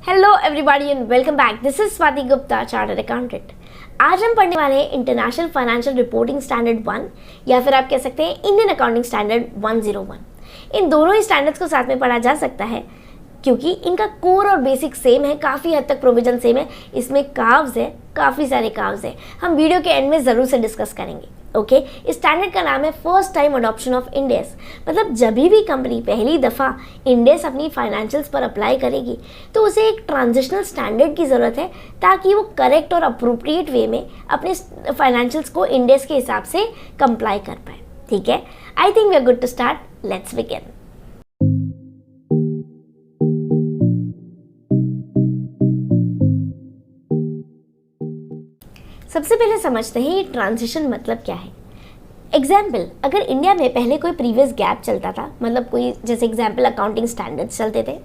Hello everybody and welcome back. This is Swati Gupta, chartered accountant. आज हम पढ़ने वाले हैं इंटरनेशनल फाइनेंशियल रिपोर्टिंग स्टैंडर्ड 1 या फिर आप कह सकते हैं इंडियन अकाउंटिंग स्टैंडर्ड 101। इन दोनों ही स्टैंडर्ड्स को साथ में पढ़ा जा सकता है क्योंकि इनका कोर और बेसिक सेम है, काफ़ी हद तक प्रोविजन सेम है। इसमें काव्स है, काफ़ी सारे काव्स है, हम वीडियो के एंड में ज़रूर से डिस्कस करेंगे। ओके, इस स्टैंडर्ड का नाम है first time adoption of Ind S. मतलब जब भी कंपनी पहली दफ़ा इंड एस अपनी फाइनेंशियल्स पर अप्लाई करेगी तो उसे एक ट्रांजिशनल स्टैंडर्ड की ज़रूरत है ताकि वो करेक्ट और अप्रोप्रिएट वे में अपने फाइनेंशियल्स को इंड एस के हिसाब से कंप्लाई कर पाए। ठीक है, I think we are good to start. Let's begin. सबसे पहले समझते हैं ये ट्रांजिशन मतलब क्या है। एग्जाम्पल, अगर इंडिया में पहले कोई प्रीवियस गैप चलता था, मतलब कोई जैसे एग्जाम्पल अकाउंटिंग स्टैंडर्ड्स चलते थे,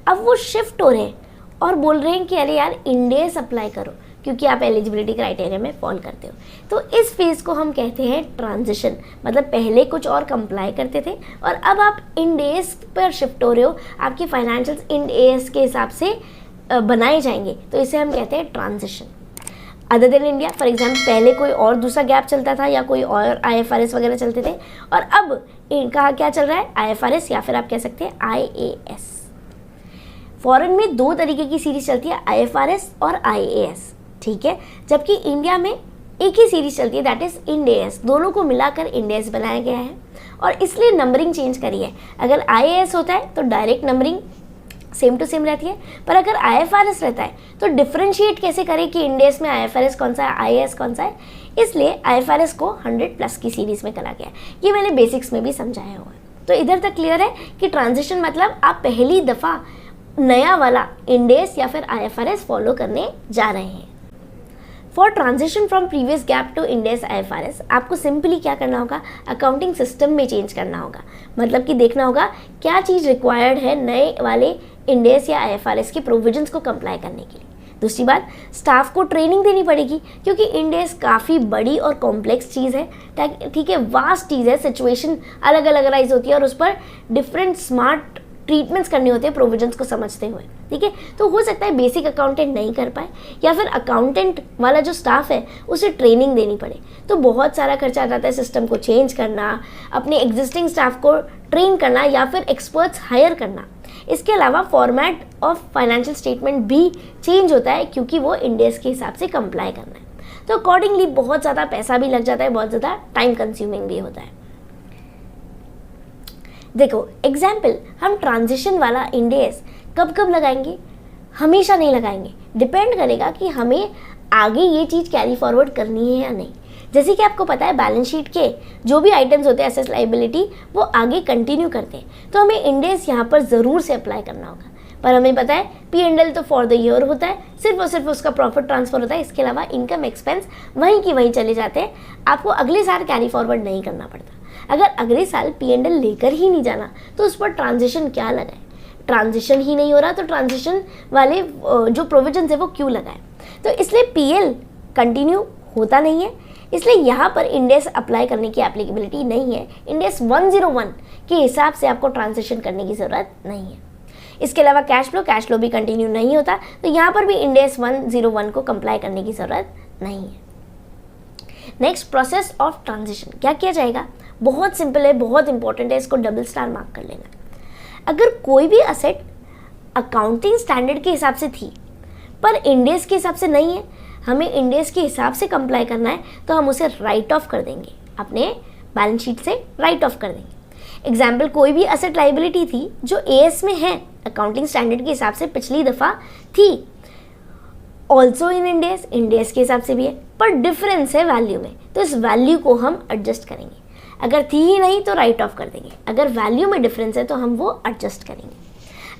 अब वो शिफ्ट हो रहे हैं और बोल रहे हैं कि अरे यार इंड एस अप्लाई करो क्योंकि आप एलिजिबिलिटी क्राइटेरिया में फॉल करते हो। तो इस फेज़ को हम कहते हैं ट्रांजिशन। मतलब पहले कुछ और कंप्लाई करते थे और अब आप इंड एस पर शिफ्ट हो रहे हो, आपकी फाइनेंशियल्स इंड एस के हिसाब से बनाए जाएंगे, तो इसे हम कहते हैं transition. Other than India, for example पहले कोई और दूसरा गैप चलता था या कोई और IFRS वगैरह चलते थे और अब इनका क्या चल रहा है, IFRS या फिर आप कह सकते हैं IAS। फॉरेन में दो तरीके की सीरीज चलती है, IFRS और IAS। ठीक है, जबकि इंडिया में एक ही सीरीज चलती है, दैट इज इंड एस। दोनों को मिलाकर इंड एस बनाया गया है और इसलिए नंबरिंग चेंज करी है। अगर IAS होता है तो direct numbering same to same रहती है, पर अगर IFRS रहता है तो डिफ्रेंशिएट कैसे करें कि इंड एस में IFRS कौन सा है, IAS कौन सा है। इसलिए IFRS को 100+ की सीरीज में करा गया है। ये मैंने बेसिक्स में भी समझाया हुआ है। तो इधर तक क्लियर है कि ट्रांजिशन मतलब आप पहली दफ़ा नया वाला इंड एस या फिर IFRS फॉलो करने जा रहे हैं। For transition from previous GAAP to Ind AS IFRS आपको सिंपली क्या करना होगा, अकाउंटिंग सिस्टम में चेंज करना होगा। मतलब कि देखना होगा क्या चीज़ रिक्वायर्ड है नए वाले इंड एस या IFRS के प्रोविजंस को कंप्लाई करने के लिए। दूसरी बात, स्टाफ को ट्रेनिंग देनी पड़ेगी क्योंकि इंड एस काफ़ी बड़ी और कॉम्प्लेक्स चीज़ है। ठीक है, वास्ट चीज़ है, सिचुएशन अलग अलग राइज होती है और उस पर डिफरेंट स्मार्ट ट्रीटमेंट्स करने होते हैं प्रोविजंस को समझते हुए। ठीक है, तो हो सकता है बेसिक अकाउंटेंट नहीं कर पाए या फिर अकाउंटेंट वाला जो स्टाफ है उसे ट्रेनिंग देनी पड़े, तो बहुत सारा खर्चा आ जाता है। सिस्टम को चेंज करना, अपने एग्जिस्टिंग स्टाफ को ट्रेन करना या फिर एक्सपर्ट्स हायर करना। इसके अलावा फॉर्मेट ऑफ फाइनेंशियल स्टेटमेंट भी चेंज होता है क्योंकि वो इंड एस के हिसाब से कंप्लाई करना है। तो अकॉर्डिंगली बहुत ज़्यादा पैसा भी लग जाता है, बहुत ज़्यादा टाइम कंज्यूमिंग भी होता है। देखो एग्जाम्पल, हम ट्रांजिशन वाला इंड एस कब कब लगाएंगे, हमेशा नहीं लगाएंगे। डिपेंड करेगा कि हमें आगे ये चीज़ कैरी फॉरवर्ड करनी है या नहीं। जैसे कि आपको पता है बैलेंस शीट के जो भी आइटम्स होते हैं एसेट लाइबिलिटी वो आगे कंटिन्यू करते हैं, तो हमें इंड एस यहाँ पर ज़रूर से अप्लाई करना होगा। पर हमें पता है P&L तो फॉर द ईयर होता है, सिर्फ और सिर्फ उसका प्रॉफिट ट्रांसफर होता है। इसके अलावा इनकम एक्सपेंस वहीं की वहीं चले जाते हैं, आपको अगले साल कैरी फॉरवर्ड नहीं करना पड़ता। अगर अगले साल P&L लेकर ही नहीं जाना तो उस पर ट्रांजिशन क्या लगाए, ट्रांजिशन ही नहीं हो रहा तो ट्रांजिशन वाले जो प्रोविजन है वो क्यों लगाए। तो इसलिए PL कंटिन्यू होता नहीं है, इसलिए यहाँ पर इंड एस अप्लाई करने की एप्लीकेबिलिटी नहीं है। इंड एस 101 के हिसाब से आपको ट्रांजिशन करने की ज़रूरत नहीं है। इसके अलावा कैश फ्लो भी कंटिन्यू नहीं होता, तो यहाँ पर भी इंड एस 101 को कंप्लाई करने की ज़रूरत नहीं है। नेक्स्ट, प्रोसेस ऑफ ट्रांजिशन क्या किया जाएगा, बहुत सिंपल है, बहुत इंपॉर्टेंट है, इसको डबल स्टार मार्क कर लेना। अगर कोई भी असेट अकाउंटिंग स्टैंडर्ड के हिसाब से थी पर इंड एस के हिसाब से नहीं है, हमें इंड एस के हिसाब से कंप्लाई करना है, तो हम उसे राइट ऑफ कर देंगे, अपने बैलेंस शीट से राइट ऑफ कर देंगे। एग्जाम्पल, कोई भी असेट लाइबिलिटी थी जो AS में है, अकाउंटिंग स्टैंडर्ड के हिसाब से पिछली दफ़ा थी, ऑल्सो इन इंड एस के हिसाब से भी है, पर डिफरेंस है वैल्यू में, तो इस वैल्यू को हम एडजस्ट करेंगे। अगर थी ही नहीं तो राइट ऑफ कर देंगे, अगर वैल्यू में डिफरेंस है तो हम वो एडजस्ट करेंगे।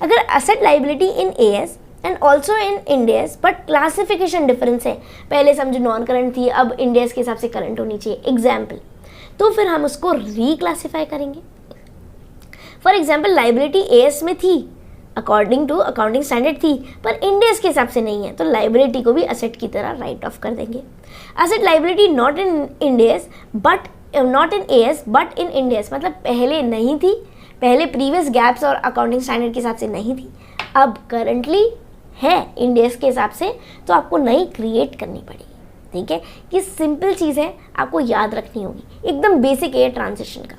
अगर asset liability in AS and also in end S but classification difference है, पहले समझो नॉन करंट थी, अब इंड एस के हिसाब से करंट होनी चाहिए एग्जाम्पल, तो फिर हम उसको रीक्लासीफाई करेंगे। फॉर एग्जाम्पल, लाइबिलिटी AS में थी, अकॉर्डिंग टू अकाउंटिंग स्टैंडर्ड थी, पर इंड एस के हिसाब से नहीं है, तो लाइबिलिटी को भी असेट की तरह राइट ऑफ कर देंगे। Asset liability not in end S but not in AS but in end S, मतलब पहले नहीं थी, पहले प्रीवियस गैप्स और अकाउंटिंग स्टैंडर्ड के हिसाब से नहीं थी, अब करंटली है इंडेस के हिसाब से तो आपको नई क्रिएट करनी पड़ेगी। ठीक है, ये सिंपल चीज़ है, आपको याद रखनी होगी, एकदम बेसिक है ट्रांजिशन का।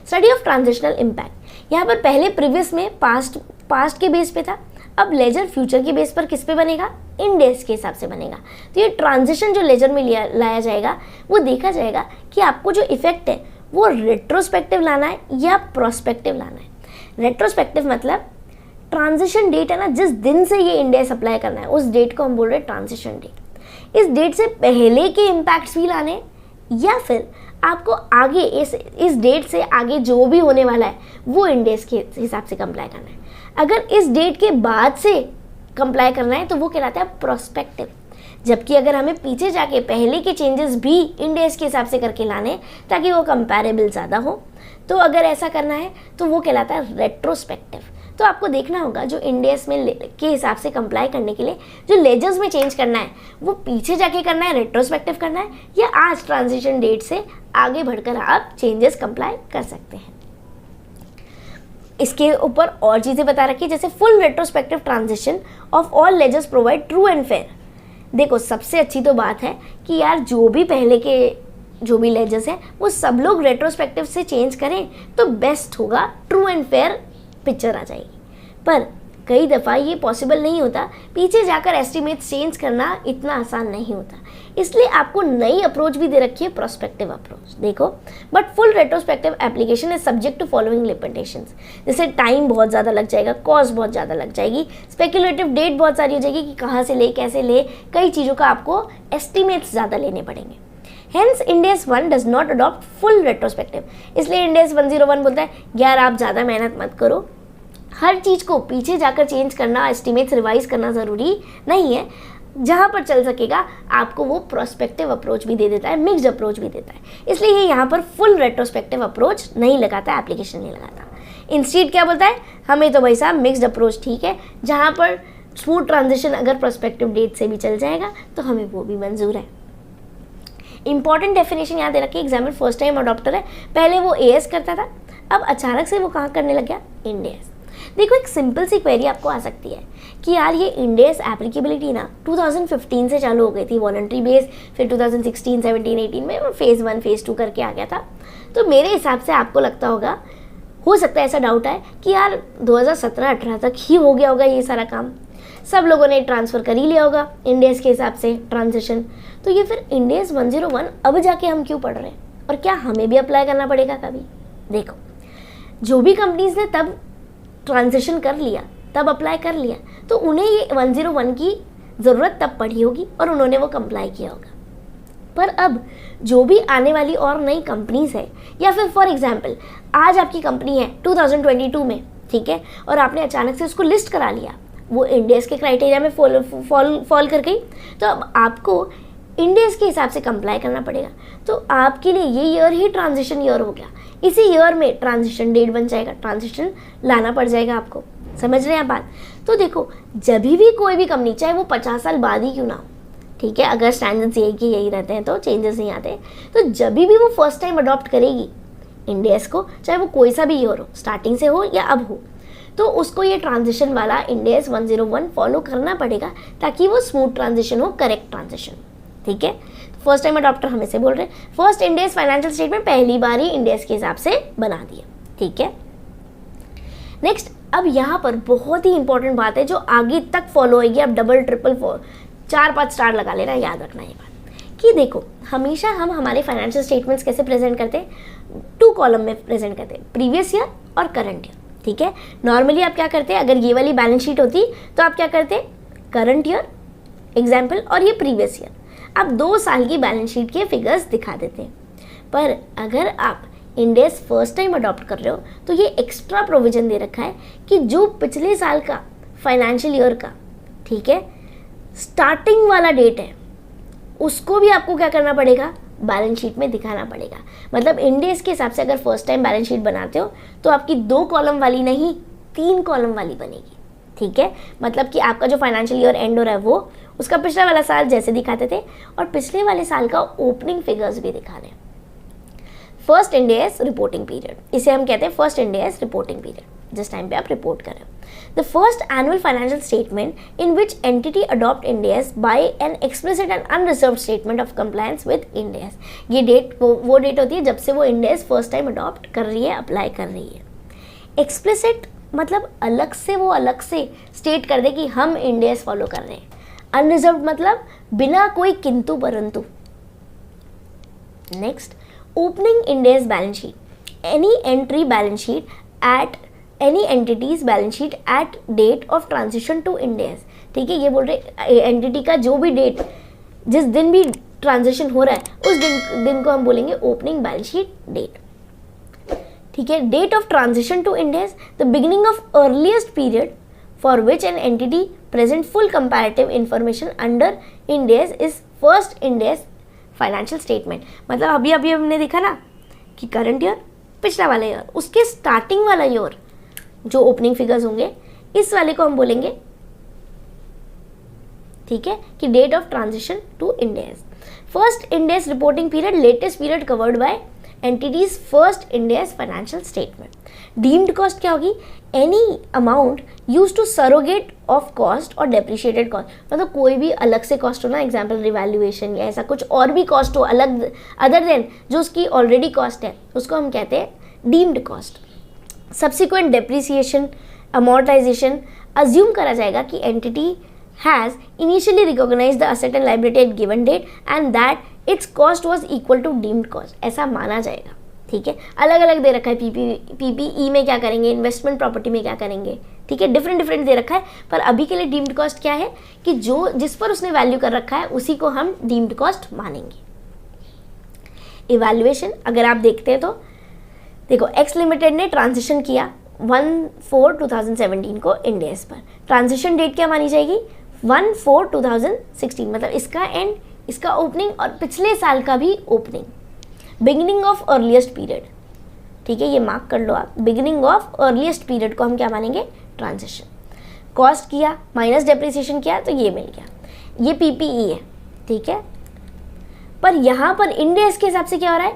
स्टडी ऑफ ट्रांजिशनल इम्पैक्ट, यहाँ पर पहले प्रीवियस में पास्ट के बेस पे था, अब लेजर फ्यूचर के बेस पर किस पे बनेगा, इंडेस के हिसाब से बनेगा। तो ये ट्रांजिशन जो लेजर में लाया जाएगा वो देखा जाएगा कि आपको जो इफेक्ट है वो रेट्रोस्पेक्टिव लाना है या प्रोस्पेक्टिव लाना है। रेट्रोस्पेक्टिव मतलब ट्रांजिशन डेट है ना, जिस दिन से ये इंडेस अप्लाई करना है उस डेट को हम बोल रहे हैं ट्रांजिशन डेट। इस डेट से पहले के इम्पैक्ट्स भी लाने या फिर आपको आगे इस डेट से आगे जो भी होने वाला है वो इंडेस के हिसाब से कंप्लाई करना है। अगर इस डेट के बाद से कंप्लाई करना है तो वो कहलाता है प्रोस्पेक्टिव। जबकि अगर हमें पीछे जाके पहले के चेंजेस भी इंडेस के हिसाब से करके लाने ताकि वो कंपैरेबल ज़्यादा हो, तो अगर ऐसा करना है तो वो कहलाता है रेट्रोस्पेक्टिव। तो आपको देखना होगा जो इंडेस में के हिसाब से कंप्लाई करने के लिए जो लेजर्स में चेंज करना है वो पीछे जाके करना है, रेट्रोस्पेक्टिव करना है, या आज ट्रांजिशन डेट से आगे बढ़कर आप चेंजेस कंप्लाई कर सकते हैं। इसके ऊपर और चीज़ें बता रखी है, जैसे full retrospective transition of all ledgers provide true and fair. देखो सबसे अच्छी तो बात है कि यार जो भी पहले के जो भी लेजर्स हैं वो सब लोग रेट्रोस्पेक्टिव से चेंज करें तो बेस्ट होगा, ट्रू एंड फेयर पिक्चर आ जाएगी। पर कई दफ़ा ये पॉसिबल नहीं होता, पीछे जाकर एस्टिमेट्स चेंज करना इतना आसान नहीं होता, इसलिए आपको नई अप्रोच भी दे रखी है, प्रोस्पेक्टिव अप्रोच। देखो, but full retrospective application is subject to following limitations. जैसे टाइम बहुत ज़्यादा लग जाएगा, कॉस्ट बहुत ज़्यादा लग जाएगी, स्पेकुलेटिव डेट बहुत सारी हो जाएगी कि कहाँ से ले कैसे ले, कई चीज़ों का आपको एस्टिमेट्स ज़्यादा लेने पड़ेंगे। Hence Index 1 does not adopt full retrospective। इसलिए Index 101 बोलता है यार आप ज़्यादा मेहनत मत करो, हर चीज़ को पीछे जाकर चेंज करना, एस्टिमेट्स रिवाइज करना ज़रूरी नहीं है, जहाँ पर चल सकेगा आपको वो प्रोस्पेक्टिव अप्रोच भी दे देता है, मिक्स्ड अप्रोच भी देता है। इसलिए ये यहाँ पर फुल रेट्रोस्पेक्टिव अप्रोच नहीं लगाता, एप्लीकेशन नहीं लगाता। इंस्टीट्यूट क्या बोलता है, हमें तो भाई साहब मिक्स्ड अप्रोच ठीक है, जहाँ पर स्मूथ ट्रांजिशन अगर प्रोस्पेक्टिव डेट से भी चल जाएगा तो हमें वो भी मंजूर है। इंपॉर्टेंट डेफिनेशन याद रखिए, एग्जाम्पल फर्स्ट टाइम अडॉप्टर है, पहले वो एएस करता था, अब अचानक से वो कहाँ करने लग गया, इंडेस। देखो एक सिंपल सी क्वेरी आपको आ सकती है कि यार ये इंडेस एप्लीकेबिलिटी ना 2015 से चालू हो गई थी वॉलंटरी बेस, फिर 2016, 17, 18 में फेज़ 1 फेज़ 2 करके आ गया था। तो मेरे हिसाब से आपको लगता होगा, हो सकता है ऐसा डाउट है कि यार 2017-18 तक ही हो गया होगा ये सारा काम, सब लोगों ने ट्रांसफ़र कर ही लिया होगा इंडेस के हिसाब से ट्रांजिशन, तो ये फिर इंडेस 101 अब जाके हम क्यों पढ़ रहे हैं, और क्या हमें भी अप्लाई करना पड़ेगा कभी? देखो, जो भी कंपनीज ने तब ट्रांजिशन कर लिया, तब अप्लाई कर लिया, तो उन्हें ये 101 की ज़रूरत तब पड़ी होगी और उन्होंने वो कंप्लाई किया होगा। पर अब जो भी आने वाली और नई कंपनीज है, या फिर फॉर एग्जांपल आज आपकी कंपनी है 2022 में, ठीक है, और आपने अचानक से उसको लिस्ट करा लिया, वो इंडेस के क्राइटेरिया में फॉल कर गई, तो अब आपको इंडेस के हिसाब से कंप्लाई करना पड़ेगा। तो आपके लिए ये ईयर ही ट्रांजिशन ईयर हो गया, इसी ईयर में ट्रांजिशन डेट बन जाएगा, ट्रांजिशन लाना पड़ जाएगा आपको। समझ रहे हैं आप बात? तो देखो, जब भी कोई भी कंपनी, चाहे वो 50 साल बाद ही क्यों ना हो, ठीक है, अगर स्टैंडर्ड्स यही रहते हैं तो चेंजेस नहीं आते, तो जब भी वो फर्स्ट टाइम अडॉप्ट करेगी इंडेस को, चाहे वो कोई सा भी ईयर हो, स्टार्टिंग से हो या अब हो, तो उसको ये ट्रांजिशन वाला इंडेस 101 फॉलो करना पड़ेगा ताकि वो स्मूथ ट्रांजिशन हो, करेक्ट ट्रांजिशन। ठीक है, फर्स्ट टाइम अडॉप्टर हम इसे बोल रहे हैं। फर्स्ट इंडेस फाइनेंशियल स्टेटमेंट पहली बार ही इंडेस के हिसाब से बना दिया। ठीक है, नेक्स्ट, अब यहाँ पर बहुत ही इंपॉर्टेंट बात है जो आगे तक फॉलो होगी, अब डबल ट्रिपल 4-5 स्टार लगा लेना, याद रखना ये बात कि देखो, हमेशा हम हमारे फाइनेंशियल स्टेटमेंट्स कैसे प्रेजेंट करते हैं, 2 कॉलम में प्रेजेंट करते हैं, प्रीवियस ईयर और करंट ईयर। ठीक है, नॉर्मली आप क्या करते हैं, अगर ये वाली बैलेंस शीट होती तो आप क्या करते, करंट ईयर एग्जाम्पल और ये प्रीवियस ईयर, आप 2 साल की बैलेंस शीट के फिगर्स दिखा देते हैं। पर अगर आप इंडेस फर्स्ट टाइम अडॉप्ट कर रहे हो तो ये एक्स्ट्रा प्रोविजन दे रखा है कि जो पिछले साल का फाइनेंशियल ईयर का, ठीक है, स्टार्टिंग वाला डेट है, उसको भी आपको क्या करना पड़ेगा, बैलेंस शीट में दिखाना पड़ेगा। मतलब इंडेस के हिसाब से अगर फर्स्ट टाइम बैलेंस शीट बनाते हो तो आपकी 2 कॉलम वाली नहीं 3 कॉलम वाली बनेगी। ठीक है, मतलब कि आपका जो फाइनेंशियल ईयर एंड हो रहा है वो उसका पिछला वाला साल जैसे दिखाते थे और पिछले वाले साल का ओपनिंग फिगर्स भी दिखा रहे हैं। फर्स्ट इंडेस रिपोर्टिंग पीरियड, इसे हम कहते हैं फर्स्ट इंडेस रिपोर्टिंग पीरियड। जिस टाइम पे आप रिपोर्ट कर रहे हो। The first annual financial statement in which entity adopt Ind AS by an explicit and unreserved statement of compliance with Ind AS. ये डेट वो डेट होती है जब से वो Ind AS first time adopt कर रही है, अप्लाई कर रही है। एक्सप्लिसिट मतलब अलग से स्टेट कर दे कि हम इंड एस फॉलो कर रहे हैं। अनरिजर्व्ड मतलब बिना कोई किंतु परंतु। Next, opening Ind AS balance sheet, any entry balance sheet at any entity's balance sheet at date of transition to Ind AS. ठीक है, ये बोल रहे एंटिटी का जो भी डेट, जिस दिन भी ट्रांजिशन हो रहा है उस दिन को हम बोलेंगे ओपनिंग बैलेंस शीट डेट। ठीक है, date of transition to Ind AS, the beginning of earliest period for which an entity present full comparative information under Ind AS is first Ind AS financial statement. मतलब अभी हमने देखा ना कि current year, पिछला वाला ईयर, उसके starting वाला ईयर जो ओपनिंग फिगर्स होंगे, इस वाले को हम बोलेंगे, ठीक है, कि date of transition to Ind AS. First Ind AS reporting period, latest period covered by entity's first Ind AS financial statement. Deemed cost क्या होगी? Any amount use to surrogate of cost और डेप्रिशिएटेड कॉस्ट, मतलब कोई भी अलग से cost हो ना, एग्जाम्पल रिवैल्यूएशन या ऐसा कुछ और भी कॉस्ट हो अलग अदर देन जो उसकी ऑलरेडी कॉस्ट है, उसको हम कहते हैं deemed cost. Subsequent depreciation, amortization, assume करा जाएगा कि entity has initially recognized the asset and liability at given date and that its cost was equal to deemed cost, ऐसा माना जाएगा। ठीक है, अलग अलग दे रखा है, पीपीई में क्या करेंगे, इन्वेस्टमेंट प्रॉपर्टी में क्या करेंगे, ठीक है, डिफरेंट दे रखा है, पर अभी के लिए डीम्ड कॉस्ट क्या है कि जो जिस पर उसने वैल्यू कर रखा है उसी को हम डीम्ड कॉस्ट मानेंगे। इवैल्यूएशन अगर आप देखते हैं तो देखो, एक्स लिमिटेड ने ट्रांजिशन किया 1/4/2017 को इंड एस पर, ट्रांजिशन डेट क्या मानी जाएगी? 1/4/2016, मतलब इसका एंड, इसका ओपनिंग और पिछले साल का भी opening. Beginning of earliest period, ठीक है, ये मार्क कर लो आप, बिगिनिंग ऑफ अर्लीस्ट पीरियड को हम क्या मानेंगे? ट्रांजिशन। कॉस्ट किया माइनस डेप्रिसिएशन किया तो ये मिल गया, ये पीपीई है। ठीक है, पर यहाँ पर इंड एस के हिसाब से क्या हो रहा है?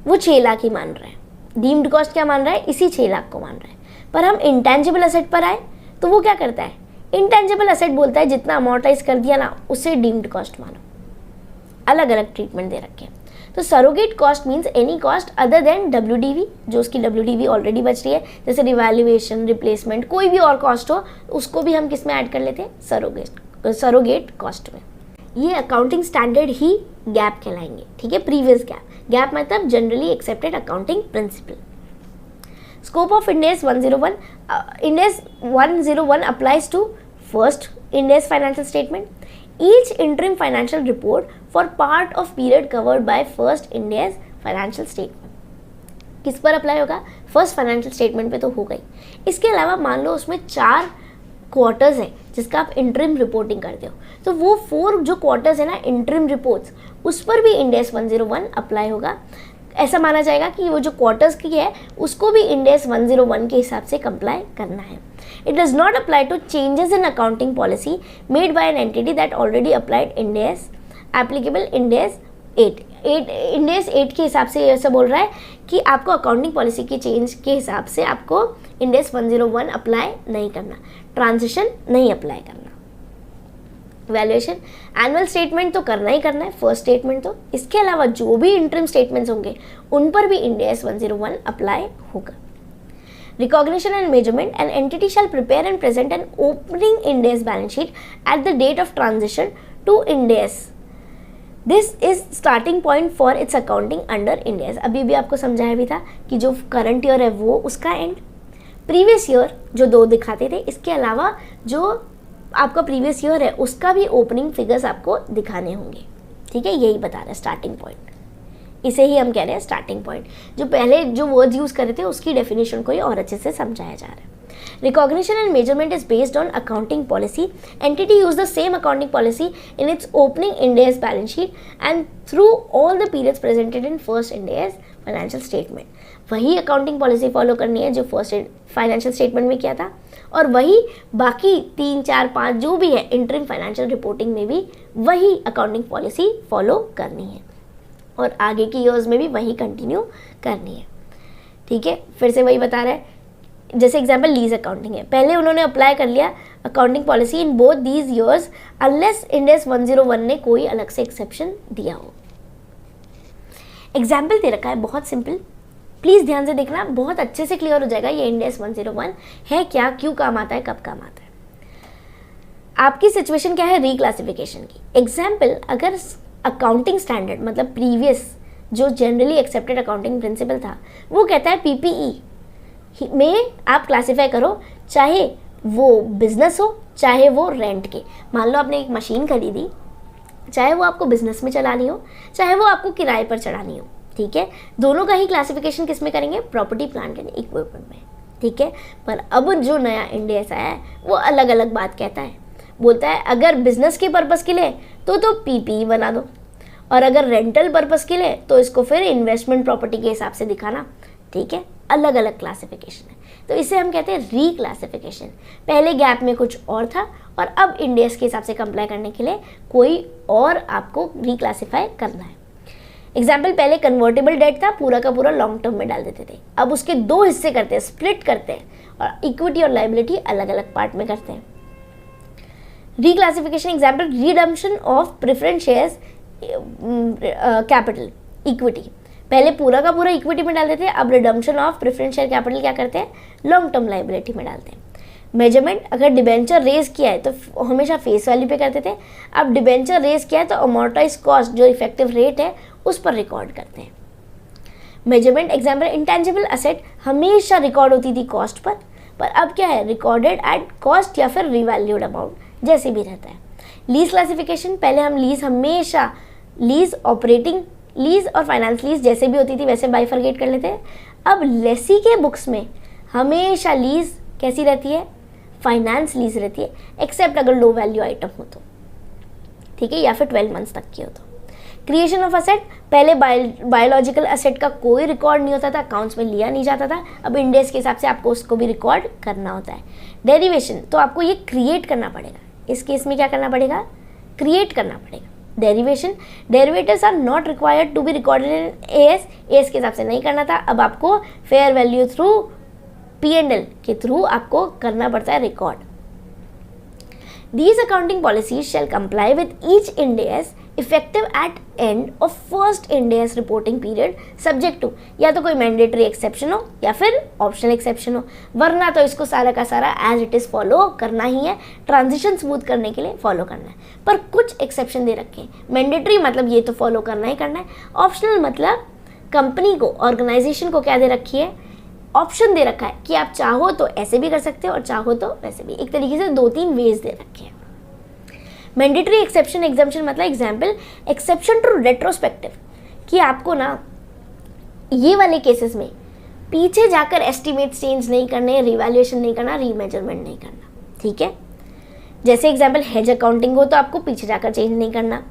वो 6 लाख ही मान रहा है, डीम्ड कॉस्ट क्या मान रहा है? इसी 6 लाख को मान रहा है। पर हम इंटेंजिबल असेट पर आए तो वो क्या करता है? इंटेंजिबल असेट बोलता है जितना अमोर्टाइज कर दिया ना उससे डीम्ड कॉस्ट मानो। अलग अलग ट्रीटमेंट दे रखे हैं। तो surrogate cost means any cost other than WDV, जो उसकी डब्ल्यूडीवी ऑलरेडी बच रही है, जैसे रिवैल्यूएशन, रिप्लेसमेंट, कोई भी और कॉस्ट हो उसको भी हम किस में ऐड कर लेते हैं? सरोगेट कॉस्ट में। ये अकाउंटिंग स्टैंडर्ड ही गैप कहलाएंगे। ठीक है, प्रीवियस गैप मतलब generally accepted accounting principle. Scope of Ind AS 101, Ind AS 101 applies to first Ind AS financial statement, each interim financial report for part of period covered by first Ind AS financial statement। किस पर apply होगा? First financial statement पे तो हो गई। इसके अलावा मान लो उसमें 4 क्वार्टर्स है जिसका आप इंटरिम रिपोर्टिंग करते हो, तो वो 4 जो क्वार्टर्स है ना इंटरिम रिपोर्ट्स, उस पर भी इंड एस 101 अप्लाई होगा। ऐसा माना जाएगा कि वो जो क्वार्टर्स की है उसको भी इंड एस 101 के हिसाब से कंप्लाई करना है। It does not apply to changes in accounting policy made by an entity that already applied Ind AS applicable Ind AS 8 Ind AS 8 के हिसाब से ऐसा बोल रहा है कि आपको अकाउंटिंग पॉलिसी के चेंज के हिसाब से आपको Ind AS 101 अप्लाई नहीं करना, ट्रांजिशन नहीं अप्लाई करना। वैल्यूएशन एनुअल स्टेटमेंट तो करना ही करना है, फर्स्ट स्टेटमेंट तो, इसके अलावा जो भी इंटरिम स्टेटमेंट्स होंगे उन पर भी Ind AS 101 अप्लाई होगा। Recognition and measurement, an entity shall prepare and present an opening Ind AS balance sheet at the date of transition to Ind AS. This is starting point for its accounting under Ind AS। अभी भी आपको समझाया भी था कि जो current year है वो उसका एंड, प्रीवियस ईयर जो 2 दिखाते थे, इसके अलावा जो आपका प्रीवियस ईयर है उसका भी ओपनिंग फिगर्स आपको दिखाने होंगे। ठीक है, यही बता रहा है स्टार्टिंग पॉइंट, इसे ही हम कह रहे हैं स्टार्टिंग पॉइंट। जो पहले जो वर्ड्स यूज़ कर रहे थे उसकी डेफिनेशन को ही और अच्छे से समझाया जा रहा है। Recognition and measurement is based on accounting policy, entity use the same accounting policy in its opening Ind AS balance sheet and through all the periods presented in first Ind AS financial statement. वही accounting policy follow करनी है जो first financial statement में किया था, और वही बाकी 3, 4, 5 जो भी है इंटरिम फाइनेंशियल रिपोर्टिंग में भी वही अकाउंटिंग पॉलिसी फॉलो करनी है, और आगे की ईयर्स में भी वही कंटिन्यू करनी है। ठीक है, फिर से वही बता रहा है, जैसे एग्जाम्पल लीज अकाउंटिंग है, पहले उन्होंने अप्लाई कर लिया accounting policy in both these years unless end AS 101 ने कोई अलग से एक्सेप्शन दिया हो। एग्जाम्पल दे रखा है बहुत सिंपल, प्लीज़ ध्यान से देखना, बहुत अच्छे से क्लियर हो जाएगा ये इंड एस 101 है क्या, क्यों काम आता है, कब काम आता है। आपकी सिचुएशन क्या है रीक्लासिफिकेशन की। एग्जाम्पल, अगर अकाउंटिंग स्टैंडर्ड मतलब प्रीवियस जो जनरली एक्सेप्टेड अकाउंटिंग प्रिंसिपल था वो कहता है पीपीई में आप क्लासिफाई करो, चाहे वो बिजनेस हो चाहे वो रेंट के। मान लो आपने एक मशीन खरीदी, चाहे वो आपको बिजनेस में चलानी हो चाहे वो आपको किराए पर चलानी हो, ठीक है, दोनों का ही क्लासिफिकेशन किस में करेंगे, प्रॉपर्टी प्लांट एंड इक्विपमेंट में, ठीक है। पर अब जो नया इंड एस आया है वो अलग अलग बात कहता है, बोलता है अगर बिजनेस के पर्पस के लिए तो पीपीई बना दो, और अगर रेंटल पर्पस के लिए तो इसको फिर इन्वेस्टमेंट प्रॉपर्टी के हिसाब से दिखाना, ठीक है। अलग अलग क्लासिफिकेशन है, तो इसे हम कहते हैं रीक्लासिफिकेशन। पहले गैप में कुछ और था और अब इंड एस के हिसाब से कंप्लाई करने के लिए कोई और आपको रिक्लासिफाई करना है। एग्जाम्पल, पहले कन्वर्टेबल डेट था, पूरा का पूरा लॉन्ग टर्म में डाल देते थे, अब उसके दो हिस्से करते हैं, स्प्लिट करते हैं, और इक्विटी और लायबिलिटी अलग अलग पार्ट में करते हैं। Reclassification example, redemption of preference shares capital equity, पहले पूरा का पूरा इक्विटी में डाल देते हैं, अब redemption of preference share capital क्या करते हैं, लॉन्ग टर्म लायबिलिटी में डालते हैं। मेजरमेंट, अगर डिबेंचर रेज किया है तो हमेशा फेस वैल्यू पे करते थे, अब डिबेंचर रेज किया है तो अमोर्टाइज कॉस्ट जो इफेक्टिव रेट है उस पर रिकॉर्ड करते हैं। मेजरमेंट एग्जाम्पल, इंटेंजिबल असेट हमेशा रिकॉर्ड होती थी कॉस्ट पर अब क्या है, रिकॉर्डेड एट कॉस्ट या फिर रिवैल्यूड अमाउंट, जैसे भी रहता है। लीज क्लासिफिकेशन, पहले हम लीज हमेशा लीज, ऑपरेटिंग लीज और फाइनेंस लीज जैसे भी होती थी वैसे बाइफरगेट कर लेते हैं। अब लेसी के बुक्स में हमेशा लीज कैसी रहती है, फाइनेंस लीज रहती है, एक्सेप्ट अगर लो वैल्यू आइटम हो तो, ठीक है, या फिर 12 मंथ्स तक की हो तो। क्रिएशन ऑफ असेट, पहले बायोलॉजिकल असेट का कोई रिकॉर्ड नहीं होता था, अकाउंट्स में लिया नहीं जाता था, अब इंड एस के हिसाब से आपको उसको भी रिकॉर्ड करना होता है। डेरिवेशन, तो आपको ये क्रिएट करना पड़ेगा, इस केस में क्या करना पड़ेगा, क्रिएट करना पड़ेगा। Derivation, derivatives are not required to be recorded in AS, AS के हिसाब से नहीं करना था, अब आपको फेयर वैल्यू थ्रू P&L के थ्रू आपको करना पड़ता है record. These accounting policies shall comply with each Ind AS effective at end of first Ind AS reporting period subject to, या तो कोई मैंडेटरी एक्सेप्शन हो या फिर ऑप्शनल एक्सेप्शन हो, वरना तो इसको सारा का सारा एज इट इज़ फॉलो करना ही है, ट्रांजिशन स्मूथ करने के लिए फॉलो करना है। पर कुछ एक्सेप्शन दे रखे हैं, मैंडेटरी मतलब ये तो फॉलो करना ही करना है, ऑप्शनल मतलब कंपनी को, ऑर्गेनाइजेशन को क्या दे रखी है, ऑप्शन दे रखा है कि आप चाहो तो ऐसे भी कर सकते हो और चाहो तो वैसे भी, एक तरीके से 2-3 वेज दे रखे हैं। मैंडेटरी एक्सेप्शन एग्जाम्पशन मतलब एग्जाम्पल, एक्सेप्शन टू रेट्रोस्पेक्टिव, कि आपको ना ये वाले केसेस में पीछे जाकर एस्टिमेट चेंज नहीं करने, रिवैल्यूएशन नहीं करना, रीमेजरमेंट नहीं करना, ठीक है। जैसे एग्जाम्पल हेज अकाउंटिंग हो तो आपको पीछे जाकर चेंज नहीं करना,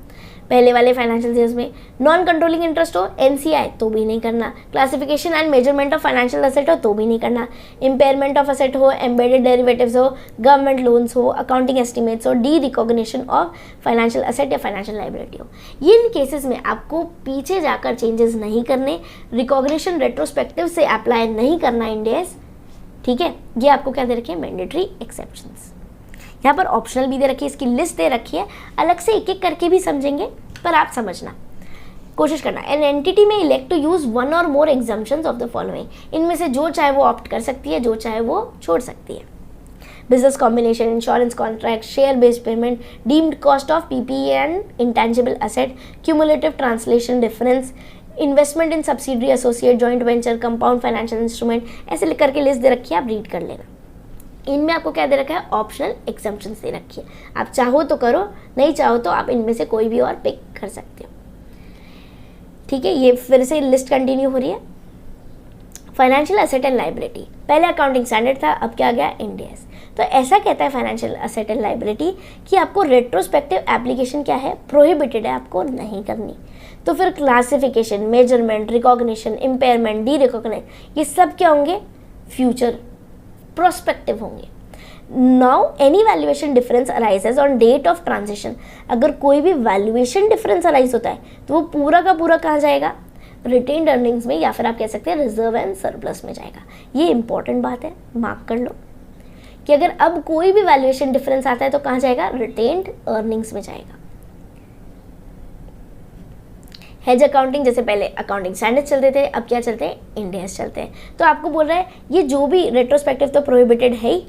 पहले वाले फाइनेंशियल ईयर्स में नॉन कंट्रोलिंग इंटरेस्ट हो, एनसीआई तो भी नहीं करना, classification and measurement of financial asset हो तो भी नहीं करना, इम्पेयरमेंट ऑफ असेट हो, एम्बेडेड डेरिवेटिव्स हो, गवर्नमेंट लोन्स हो, अकाउंटिंग एस्टिमेट्स हो, D recognition of financial asset या फाइनेंशियल लायबिलिटी हो, ये इन केसेस में आपको पीछे जाकर चेंजेस नहीं करने, रिकॉग्निशन रेट्रोस्पेक्टिव से अप्लाई नहीं करना इंड एस, ठीक है। ये आपको क्या दे रखे हैं, मैंडेटरी एक्सेप्शंस। यहाँ पर ऑप्शनल भी दे रखी है, इसकी लिस्ट दे रखी है, अलग से एक एक करके भी समझेंगे, पर आप समझना कोशिश करना। एन एंटिटी में इलेक्ट टू यूज वन और मोर एग्जाम्पशंस ऑफ द फॉलोइंग, इनमें से जो चाहे वो ऑप्ट कर सकती है, जो चाहे वो छोड़ सकती है। Business combination, insurance contract, share based payment, deemed cost of PPE and intangible asset, cumulative translation difference, investment in subsidiary associate, joint venture, compound financial instrument, ऐसे करके लिस्ट दे रखी है, आप रीड कर लेना। इनमें आपको क्या दे रखा है, ऑप्शनल एग्जाम्पशंस दे रखी है, आप चाहो तो करो, नहीं चाहो तो आप इनमें से कोई भी और पिक कर सकते हो, ठीक है। ये फिर से लिस्ट कंटिन्यू हो रही है। फाइनेंशियल असेट एंड लायबिलिटी, पहले अकाउंटिंग स्टैंडर्ड था, अब क्या गया इंड एस। तो ऐसा कहता है फाइनेंशियल असेट एंड लायबिलिटी कि आपको रेट्रोस्पेक्टिव एप्लीकेशन क्या है, प्रोहिबिटेड है, आपको नहीं करनी। तो फिर classification, measurement, recognition, impairment, derecognize, ये सब क्या होंगे, फ्यूचर प्रोस्पेक्टिव होंगे। Now any valuation difference arises on date of transition, अगर कोई भी वैल्यूएशन डिफरेंस अराइज होता है तो वो पूरा का पूरा कहाँ जाएगा, रिटेन्ड अर्निंग्स में, या फिर आप कह सकते हैं रिजर्व एंड सरप्लस में जाएगा। ये इंपॉर्टेंट बात है, मार्क कर लो कि अगर अब कोई भी वैल्यूएशन डिफरेंस आता है तो कहाँ जाएगा, रिटेन्ड अर्निंग्स में जाएगा। हेज अकाउंटिंग, जैसे पहले अकाउंटिंग स्टैंडर्ड्स चलते थे, अब क्या चलते हैं, इंड एस चलते हैं। तो आपको बोल रहा है ये जो भी रेट्रोस्पेक्टिव तो प्रोहिबिटेड है ही,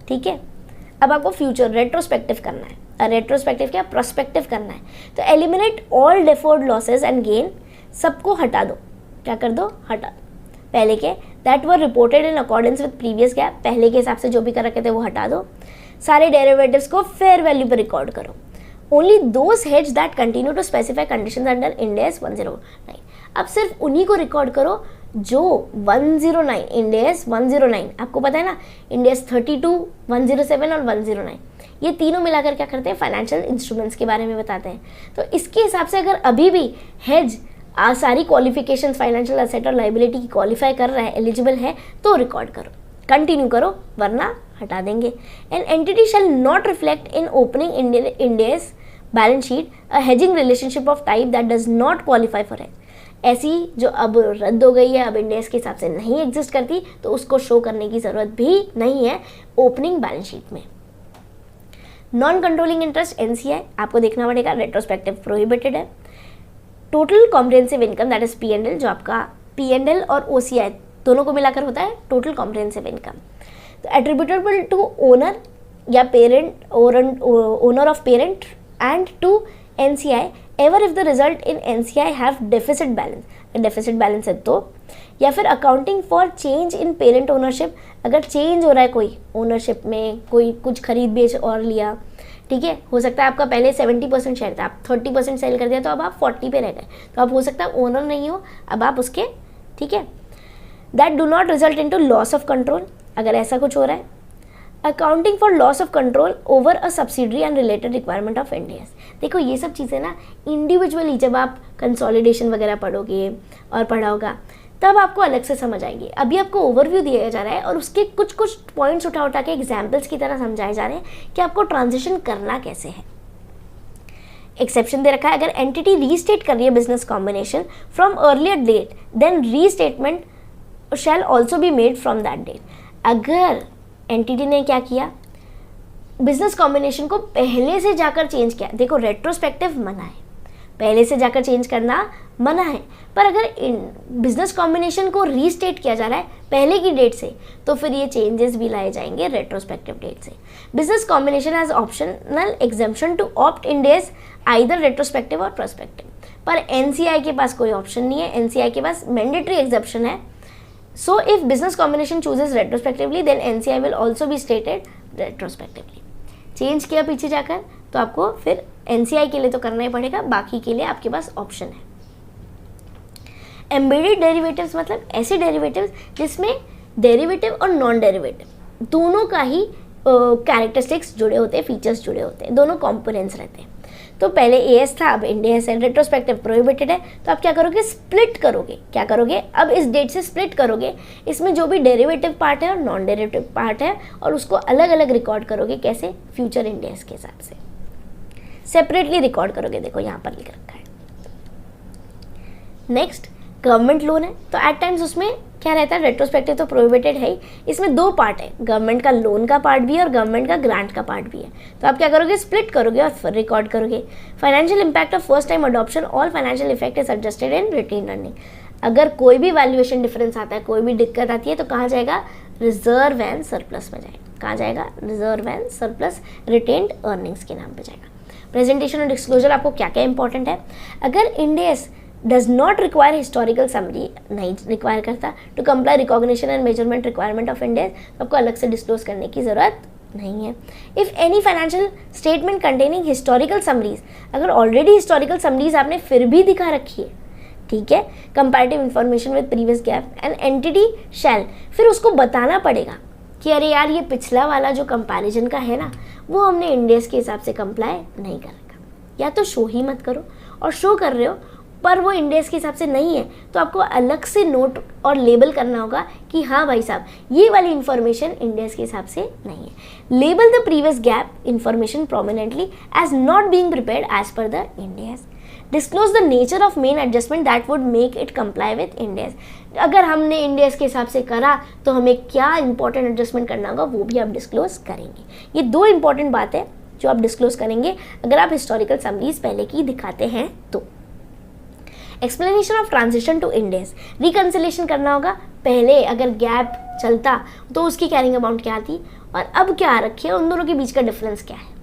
ठीक है। अब आपको फ्यूचर रेट्रोस्पेक्टिव करना है, रेट्रोस्पेक्टिव क्या, प्रोस्पेक्टिव करना है। तो eliminate all deferred losses and gain, सबको हटा दो, क्या कर दो, हटा दो। पहले के that were reported in accordance with previous gap, पहले के हिसाब से जो भी कर रखे थे वो हटा दो। सारे डेरिवेटिव्स को फेयर वैल्यू पर रिकॉर्ड करो। Only those hedge that continue to specify conditions under Ind AS 109, अब सिर्फ उन्हीं को रिकॉर्ड करो जो 109, इंड एस 109, आपको पता है ना, इंड एस 32, 107 और 109, ये तीनों मिलाकर क्या करते हैं, फाइनेंशियल इंस्ट्रूमेंट्स के बारे में बताते हैं। तो इसके हिसाब से अगर अभी भी हेज सारी क्वालिफिकेशंस फाइनेंशियल एसेट और लाइबिलिटी की क्वालिफाई कर रहा है, एलिजिबल है, तो रिकॉर्ड करो, कंटिन्यू करो, वरना हटा देंगे। An entity shall not reflect in opening Ind AS balance sheet a hedging relationship of type that does not qualify for hedge, ऐसी जो अब रद्द हो गई है, अब इंड एस के हिसाब से नहीं एग्जिस्ट करती, तो उसको शो करने की ज़रूरत भी नहीं है ओपनिंग बैलेंस शीट में। नॉन कंट्रोलिंग इंटरेस्ट एनसीआई आपको देखना पड़ेगा, रेट्रोस्पेक्टिव प्रोहिबिटेड है। Total comprehensive income that is P and L, जो आपका पी&एल और ओसीआई दोनों को मिलाकर होता है टोटल कॉम्प्रिहेंसिव इनकम। तो एट्रीब्यूटेबल टू ओनर या parent, owner of parent and to NCI ever if the result in NCI have deficit balance, deficit balance है तो, या फिर accounting for change in parent ownership, अगर चेंज हो रहा है कोई ओनरशिप में, कोई कुछ खरीद बेच और लिया, ठीक है, हो सकता है आपका पहले 70% शेयर था, आप 30% सेल कर दिया, तो अब आप 40 पे रह गए, तो अब हो सकता है ओनर नहीं हो, अब आप उसके, ठीक है। That do not result in to loss of control, अगर ऐसा कुछ हो रहा है। Accounting for loss of control over a subsidiary and related requirement of Ind AS, देखो ये सब चीज़ें ना इंडिविजुअली जब आप कंसोलिडेशन वगैरह पढ़ोगे और पढ़ा होगा तब आपको अलग से समझ आएगी। अभी आपको ओवरव्यू दिया जा रहा है और उसके कुछ कुछ पॉइंट्स उठा उठा के एग्जाम्पल्स की तरह समझाए जा रहे हैं कि आपको ट्रांजिशन करना कैसे है। एक्सेप्शन दे रखा है, अगर एंटिटी रीस्टेट कर रही है business combination from earlier date then restatement shall also be made from that date. अगर एंटिटी ने क्या किया, बिजनेस कॉम्बिनेशन को पहले से जाकर चेंज किया, देखो रेट्रोस्पेक्टिव मना है, पहले से जाकर चेंज करना मना है, पर अगर बिजनेस कॉम्बिनेशन को रीस्टेट किया जा रहा है पहले की डेट से, तो फिर ये चेंजेस भी लाए जाएंगे रेट्रोस्पेक्टिव डेट से। Business combination has optional exemption to opt in days either retrospective और प्रोस्पेक्टिव, पर एनसीआई के पास कोई ऑप्शन नहीं है, एनसीआई के पास मैंडेटरी एग्जेप्शन है। So if business combination chooses retrospectively, then NCI will also be stated retrospectively. Change किया पीछे जाकर तो आपको फिर NCI के लिए तो करना ही पड़ेगा, बाकी के लिए आपके पास ऑप्शन है। एम्बेडेड डेरिवेटिव्स मतलब ऐसे डेरिवेटिव्स जिसमें डेरिवेटिव और नॉन डेरिवेटिव दोनों का ही कैरेक्टरिस्टिक्स जुड़े होते हैं, फीचर्स जुड़े होते हैं, दोनों कॉम्पोनेंट्स रहते हैं। तो पहले एएस था, अब इंड एस है, रेट्रोस्पेक्टिव प्रोहिबिटेड है, तो आप क्या करोगे, स्प्लिट करोगे, क्या करोगे, अब इस डेट से स्प्लिट करोगे, इसमें जो भी डेरिवेटिव पार्ट है और नॉन डेरिवेटिव पार्ट है, और उसको अलग अलग रिकॉर्ड करोगे, कैसे, फ्यूचर इंड एस के हिसाब से सेपरेटली रिकॉर्ड करोगे। देखो यहाँ पर लिख रखा है। नेक्स्ट गवर्नमेंट लोन है, तो एट टाइम्स उसमें क्या रहता है, रेट्रोस्पेक्टिव तो प्रोहिबिटेड है ही, इसमें दो पार्ट है, गवर्नमेंट का लोन का पार्ट भी है और गवर्नमेंट का ग्रांट का पार्ट भी है। तो आप क्या करोगे, स्प्लिट करोगे और फिर रिकॉर्ड करोगे। Financial impact of first time adoption, all financial effect is adjusted in retained earning. अगर कोई भी वैल्यूएशन डिफरेंस आता है, कोई भी दिक्कत आती है, तो कहाँ जाएगा, रिजर्व एंड सरप्लस में जाएगा। कहाँ जाएगा, reserve and surplus retained earnings के नाम पे जाएगा। प्रेजेंटेशन और डिस्क्लोजर आपको क्या क्या इंपॉर्टेंट है, अगर Ind AS does not require historical summary, नहीं रिक्वायर करता, to comply recognition and measurement requirement of Ind AS, आपको अलग से डिस्क्लोज करने की ज़रूरत नहीं है। If any financial statement containing historical summaries, अगर ऑलरेडी हिस्टोरिकल समरीज आपने फिर भी दिखा रखी है, ठीक है, comparative information with previous GAAP, and entity shall, फिर उसको बताना पड़ेगा कि अरे यार ये पिछला वाला जो कंपैरिजन का है ना, वो हमने इंड एस के हिसाब से कंप्लाई नहीं कर रखा, या तो शो ही मत करो, और शो कर रहे हो पर वो इंड एस के हिसाब से नहीं है, तो आपको अलग से नोट और लेबल करना होगा कि हाँ भाई साहब ये वाली इन्फॉर्मेशन इंड एस के हिसाब से नहीं है। Label the previous GAAP information prominently as not being prepared as per the Ind AS. Disclose the nature of main adjustment that would make it comply with Ind AS. अगर हमने इंडेस के हिसाब से करा तो हमें क्या इंपॉर्टेंट एडजस्टमेंट करना होगा वो भी आप डिस्क्लोज करेंगे। ये 2 इंपॉर्टेंट बातें जो आप डिस्क्लोज करेंगे अगर आप हिस्टोरिकल समरीज पहले की दिखाते हैं तो। Explanation of transition to Ind AS, reconciliation करना होगा। पहले अगर गैप चलता तो उसकी कैरिंग अमाउंट क्या थी और अब क्या रखी है, उन दोनों के बीच का डिफरेंस क्या है।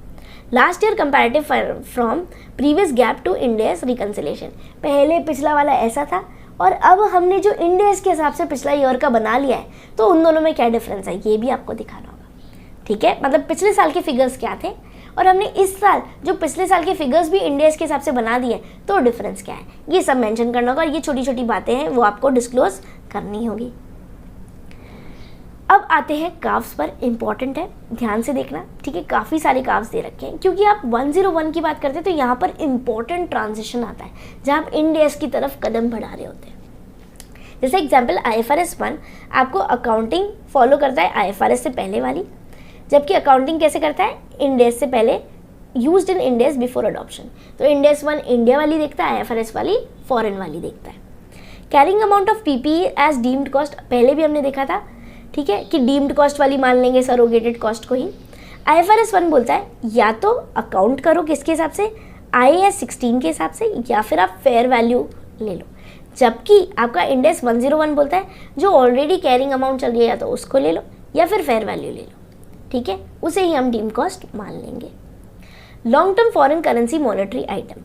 Last year comparative from previous GAAP to Ind AS reconciliation, पहले पिछला वाला ऐसा था और अब हमने जो इंडेस के हिसाब से पिछला ईयर का बना लिया है तो उन दोनों में क्या डिफरेंस है ये भी आपको दिखाना होगा। ठीक है, मतलब पिछले साल के फिगर्स क्या थे और हमने इस साल जो पिछले साल के फिगर्स भी इंडेस के हिसाब से बना दिए तो डिफरेंस क्या है, ये सब मेंशन करना होगा। ये छोटी छोटी बातें हैं वो आपको डिस्क्लोज करनी होगी। अब आते हैं काव्स पर, इंपॉर्टेंट है, ध्यान से देखना। ठीक है, काफ़ी सारे काव्स दे रखे हैं क्योंकि आप 101 की बात करते हैं तो यहाँ पर इंपॉर्टेंट ट्रांजिशन आता है जहाँ आप इंडेस की तरफ कदम बढ़ा रहे होते हैं। जैसे एग्जाम्पल IFRS 1 आपको अकाउंटिंग फॉलो करता है IFRS से पहले वाली, जबकि अकाउंटिंग कैसे करता है, इंडेस से पहले, यूज्ड इन इंडेस बिफोर अडॉप्शन। तो इंडेस 1 इंडिया वाली देखता है, IFRS वाली फॉरेन वाली देखता है। Carrying amount of PPE as deemed cost, पहले भी हमने देखा था, ठीक है, कि डीम्ड कॉस्ट वाली मान लेंगे सरोगेटेड कॉस्ट को ही। IFRS 1 बोलता है या तो अकाउंट करो किसके हिसाब से, IAS 16 के हिसाब से, या फिर आप फेयर वैल्यू ले लो। जबकि आपका इंडेस 101 बोलता है जो ऑलरेडी कैरिंग अमाउंट चल रही है या तो उसको ले लो या फिर फेयर वैल्यू ले लो। ठीक है, उसे ही हम डीम कॉस्ट मान लेंगे। Long term foreign currency monetary item,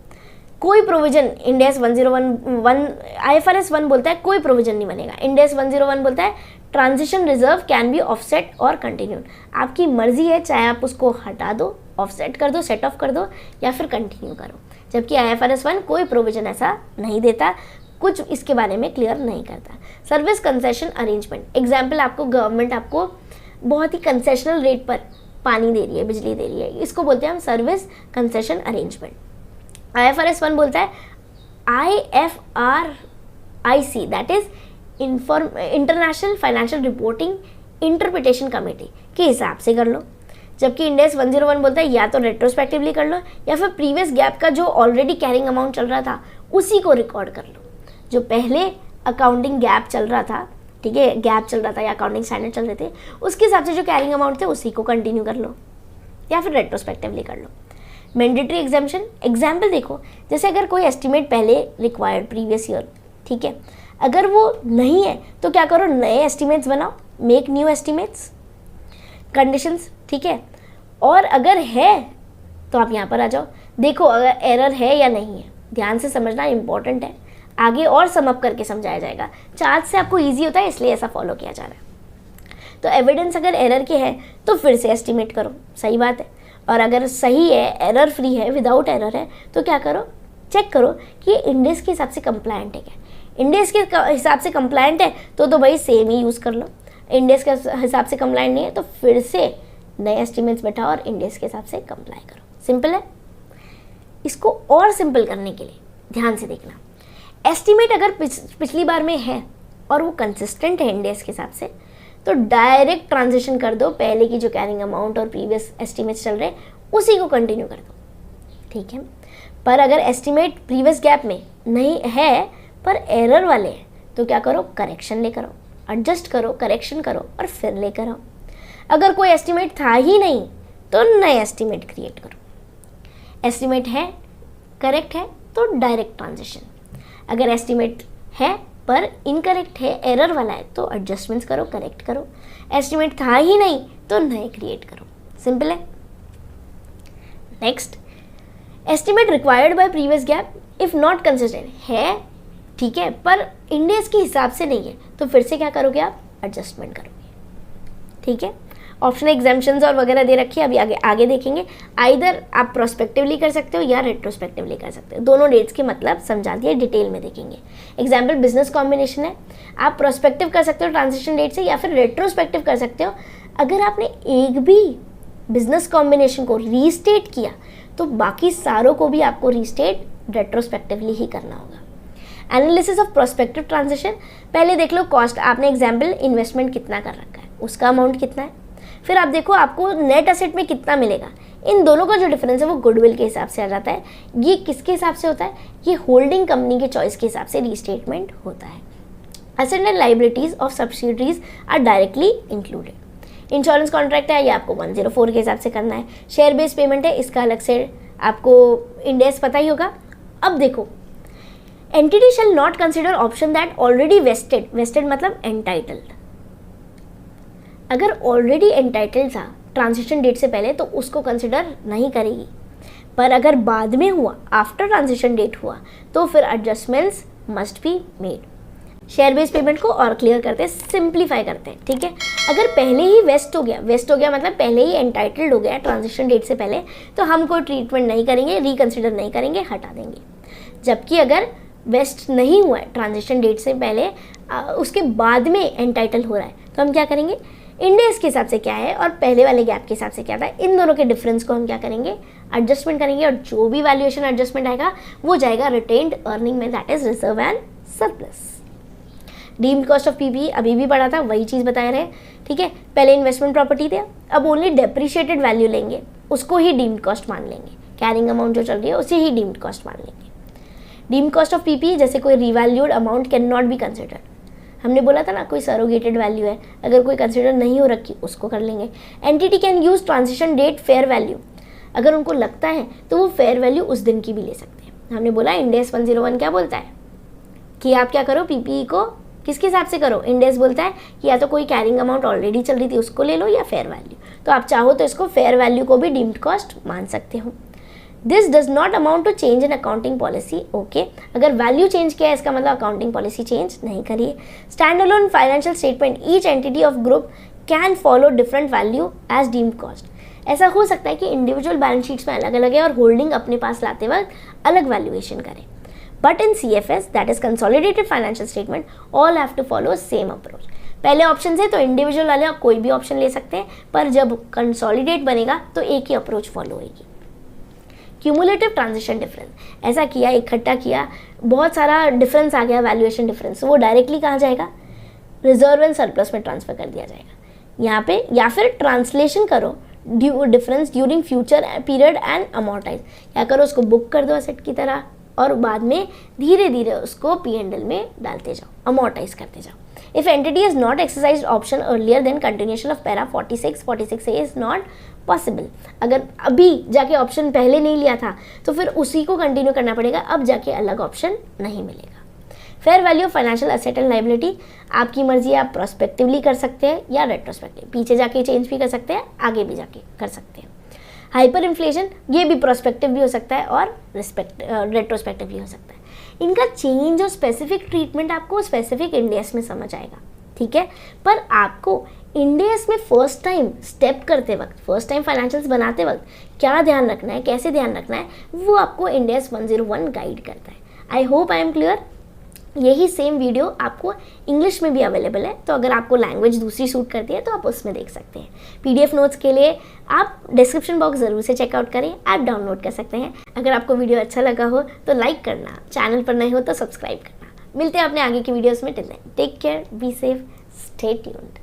कोई प्रोविजन इंडेस 101 IFRS 1 बोलता है कोई प्रोविजन नहीं बनेगा। इंडेस 101 बोलता है transition reserve can be offset और कंटिन्यूड, आपकी मर्जी है, चाहे आप उसको हटा दो, ऑफसेट कर दो, सेट ऑफ कर दो या फिर कंटिन्यू करो। जबकि IFRS 1 कोई प्रोविजन ऐसा नहीं देता, कुछ इसके बारे में क्लियर नहीं करता। सर्विस कंसेशन अरेंजमेंट, एग्जाम्पल आपको गवर्नमेंट आपको बहुत ही कंसेशनल रेट पर पानी दे रही है, बिजली दे रही है, इसको बोलते हैं हम सर्विस कंसेशन अरेंजमेंट। IFRS 1 बोलता है IFRIC that is international financial reporting interpretation committee के हिसाब से कर लो। जबकि इंडेस 101 बोलता है या तो रेट्रोस्पेक्टिवली कर लो या फिर प्रीवियस गैप का जो ऑलरेडी कैरिंग अमाउंट चल रहा था उसी को रिकॉर्ड कर लो। जो पहले अकाउंटिंग गैप चल रहा था, ठीक है, गैप चल रहा था या अकाउंटिंग स्टैंडर्ड चल रहे थे, उसके हिसाब से जो कैरिंग अमाउंट थे उसी को कंटिन्यू कर लो या फिर रेट्रोस्पेक्टिवली कर लो। मैंडेटरी एग्जाम्पशन, एग्जाम्पल देखो, जैसे अगर कोई एस्टिमेट पहले रिक्वायर्ड प्रीवियस ईयर, ठीक है, अगर वो नहीं है तो क्या करो, नए एस्टिमेट्स बनाओ, मेक न्यू एस्टिमेट्स, कंडीशंस, ठीक है। और अगर है तो आप यहाँ पर आ जाओ, देखो अगर एरर है या नहीं है, ध्यान से समझना इंपॉर्टेंट है, आगे और समअप करके समझाया जाएगा। चार्ट से आपको ईजी होता है इसलिए ऐसा फॉलो किया जा रहा है। तो एविडेंस अगर एरर के है तो फिर से एस्टिमेट करो, सही बात है, और अगर सही है, एरर फ्री है, विदाउट एरर है, तो क्या करो, चेक करो कि ये इंडेस के हिसाब से कंप्लायंट है क्या। इंडेस के हिसाब से कंप्लायंट है तो भाई सेम ही यूज़ कर लो, इंडेस के हिसाब से कंप्लायंट नहीं है तो फिर से नए एस्टिमेट्स बैठाओ और इंडेस के हिसाब से कंप्लाई करो। सिंपल है। इसको और सिंपल करने के लिए ध्यान से देखना, एस्टिमेट अगर पिछली बार में है और वो कंसिस्टेंट है इंडेस के हिसाब से तो डायरेक्ट ट्रांजिशन कर दो, पहले की जो कैरिंग अमाउंट और प्रीवियस एस्टिमेट्स चल रहे उसी को कंटिन्यू कर दो, ठीक है। पर अगर एस्टिमेट प्रीवियस गैप में नहीं है पर एरर वाले हैं तो क्या करो, करेक्शन लेकर आओ, एडजस्ट करो, करेक्शन करो और फिर लेकर आओ। अगर कोई एस्टिमेट था ही नहीं तो नए एस्टिमेट क्रिएट करो। एस्टिमेट है, करेक्ट है तो डायरेक्ट ट्रांजिशन, अगर एस्टिमेट है पर इनकरेक्ट है, एरर वाला है तो एडजस्टमेंट्स करो, करेक्ट करो। एस्टिमेट था ही नहीं तो नए क्रिएट करो, सिंपल है। Next, estimate required by previous gap if not consistent है, ठीक है, पर इंडेस के हिसाब से नहीं है तो फिर से क्या करोगे आप, एडजस्टमेंट करोगे, ठीक है। ऑप्शन एग्जाम्पशंस और वगैरह दे रखी है, अभी आगे देखेंगे। आइदर आप प्रोस्पेक्टिवली कर सकते हो या रेट्रोस्पेक्टिवली कर सकते हो, दोनों डेट्स के मतलब समझा दिए, डिटेल में देखेंगे। एग्जाम्पल बिजनेस कॉम्बिनेशन है, आप प्रोस्पेक्टिव कर सकते हो ट्रांजिशन डेट से या फिर रेट्रोस्पेक्टिव कर सकते हो। अगर आपने एक भी बिजनेस कॉम्बिनेशन को रीस्टेट किया तो बाकी सारों को भी आपको रीस्टेट रेट्रोस्पेक्टिवली ही करना होगा। एनालिसिस ऑफ प्रोस्पेक्टिव ट्रांजिशन, पहले देख लो कॉस्ट, आपने एग्जाम्पल इन्वेस्टमेंट कितना कर रखा है, उसका अमाउंट कितना है, फिर आप देखो आपको नेट असेट में कितना मिलेगा, इन दोनों का जो डिफरेंस है वो गुडविल के हिसाब से आ जाता है। ये किसके हिसाब से होता है? ये होल्डिंग कंपनी के चॉइस के हिसाब से रीस्टेटमेंट होता है। Asset and liabilities of subsidiaries are directly included. Insurance contract है, ये आपको 104 के हिसाब से करना है। शेयर बेस्ड पेमेंट है, इसका अलग से आपको इंड एस पता ही होगा। अब देखो, entity shall not consider option that already vested, vested मतलब एंटाइटल्ड। अगर ऑलरेडी एंटाइटल्ड था ट्रांजिशन डेट से पहले तो उसको कंसिडर नहीं करेगी, पर अगर बाद में हुआ, आफ्टर ट्रांजिशन डेट हुआ, तो फिर adjustments must be made. Share based payment को और क्लियर करते हैं, सिंप्लीफाई करते हैं, ठीक है। अगर पहले ही वेस्ट हो गया मतलब पहले ही एंटाइटल्ड हो गया ट्रांजिशन डेट से पहले, तो हम कोई ट्रीटमेंट नहीं करेंगे, रिकंसिडर नहीं करेंगे, हटा देंगे। जबकि अगर वेस्ट नहीं हुआ है ट्रांजिशन डेट से पहले, उसके बाद में एंटाइटल हो रहा है, तो हम क्या करेंगे, इंड एस के हिसाब से क्या है और पहले वाले गैप के हिसाब से क्या था, इन दोनों के डिफरेंस को हम क्या करेंगे, एडजस्टमेंट करेंगे। और जो भी वैल्यूएशन एडजस्टमेंट आएगा वो जाएगा रिटेन्ड अर्निंग में, that is reserve and surplus. Deemed cost of PP अभी भी पढ़ा था, वही चीज़ बता रहे हैं, ठीक है। पहले इन्वेस्टमेंट प्रॉपर्टी थे, अब ओनली डेप्रिशिएटेड वैल्यू लेंगे, उसको ही डीम्ड कॉस्ट मान लेंगे। कैरिंग अमाउंट जो चल रही है उसे ही डीम्ड कॉस्ट मान लेंगे। डीम्ड कॉस्ट ऑफ पीपी जैसे कोई revalued amount can not be considered. हमने बोला था ना, कोई सरोगेटेड वैल्यू है, अगर कोई कंसिडर नहीं हो रखी उसको कर लेंगे। Entity can use transition date fair value, अगर उनको लगता है तो वो फेयर वैल्यू उस दिन की भी ले सकते हैं। हमने बोला इंड एस 101 क्या बोलता है कि आप क्या करो, पीपीई को किसके हिसाब से करो, इंड एस बोलता है कि या तो कोई कैरिंग अमाउंट ऑलरेडी चल रही थी उसको ले लो या फेयर वैल्यू। तो आप चाहो तो इसको फेयर वैल्यू को भी डीम्ड कॉस्ट मान सकते हो। This does not amount to change in accounting policy, okay. अगर वैल्यू चेंज किया है इसका मतलब अकाउंटिंग पॉलिसी चेंज नहीं करिए। Standalone financial statement, each entity of group can follow different value as deemed cost. ऐसा हो सकता है कि इंडिविजुअल बैलेंस शीट्स में अलग अलग है और होल्डिंग अपने पास लाते वक्त अलग वैल्यूएशन करें। But in CFS, that is consolidated financial statement, all have to follow same approach. पहले ऑप्शन है तो इंडिविजुअल वाले आप कोई भी ऑप्शन ले सकते हैं, पर जब कंसोलिडेट बनेगा तो एक ही अप्रोच फॉलो होगी। क्यूमुलेटिव ट्रांजिशन डिफरेंस, ऐसा किया, इकट्ठा किया, बहुत सारा डिफरेंस आ गया, वैल्यूएशन डिफरेंस, वो डायरेक्टली कहाँ जाएगा, रिजर्व एंड सरप्लस में ट्रांसफर कर दिया जाएगा यहाँ पे। या फिर ट्रांसलेशन करो, difference during future period and amortise, क्या करो, उसको बुक कर दो एसेट की तरह और बाद में धीरे धीरे उसको P&L में डालते जाओ, अमोर्टाइज करते जाओ। If entity is not exercise option earlier then continuation of para 46 is not possible. अगर अभी जाके ऑप्शन पहले नहीं लिया था तो फिर उसी को कंटिन्यू करना पड़ेगा, अब जाके अलग ऑप्शन नहीं मिलेगा। Fair value of financial asset and liability, आपकी मर्जी है, आप प्रोस्पेक्टिवली कर सकते हैं या रेट्रोस्पेक्टिव, पीछे जाके चेंज भी कर सकते हैं, आगे भी जाके कर सकते हैं। हाइपर इन्फ्लेशन, ये भी प्रोस्पेक्टिव भी हो सकता है और रेट्रोस्पेक्टिव भी हो सकता है। इनका चेंज और स्पेसिफिक ट्रीटमेंट आपको स्पेसिफिक इंड एस में समझ आएगा, ठीक है। पर आपको इंड एस में फर्स्ट टाइम स्टेप करते वक्त, फर्स्ट टाइम फाइनेंशियल्स बनाते वक्त क्या ध्यान रखना है, कैसे ध्यान रखना है, वो आपको इंड एस 101 गाइड करता है। I hope I am clear. यही सेम वीडियो आपको इंग्लिश में भी अवेलेबल है, तो अगर आपको लैंग्वेज दूसरी सूट करती है तो आप उसमें देख सकते हैं। PDF नोट्स के लिए आप डिस्क्रिप्शन बॉक्स ज़रूर से चेकआउट करें, ऐप डाउनलोड कर सकते हैं। अगर आपको वीडियो अच्छा लगा हो तो लाइक करना, चैनल पर नए हो तो सब्सक्राइब करना। मिलते हैं अपने आगे की वीडियोस में, till then take care, be safe, stay tuned.